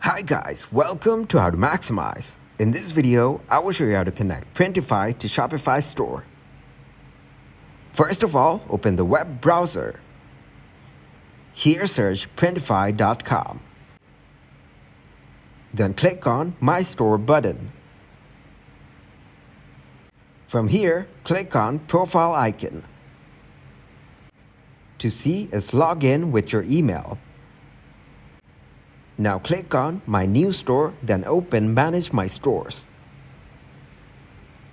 Hi guys, welcome to How to Maximize. In this video, I will show you how to connect Printify to Shopify store. First of all, open the web browser. Here search printify.com. Then click on My Store button. From here, click on Profile icon. To see its login with your email. Now click on My New Store, then open Manage My Stores.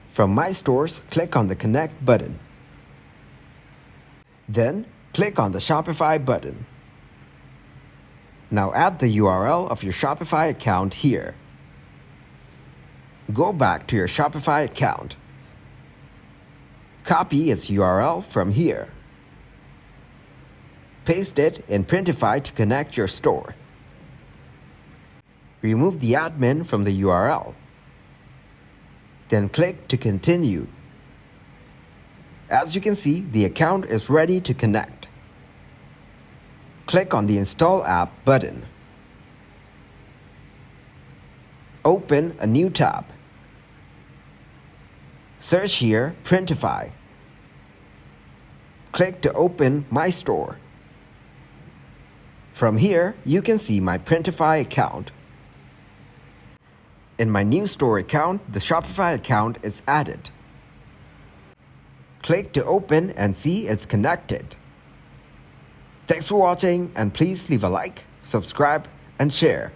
From My Stores, click on the Connect button. Then click on the Shopify button. Now add the URL of your Shopify account here. Go back to your Shopify account. Copy its URL from here. Paste it in Printify to connect your store. Remove the admin from the URL. Then click to continue. As you can see, the account is ready to connect. Click on the Install App button. Open a new tab. Search here Printify. Click to open My Store. From here, you can see my Printify account. In my new store account, the Shopify account is added. Click to open and see it's connected. Thanks for watching, and please leave a like, subscribe, and share.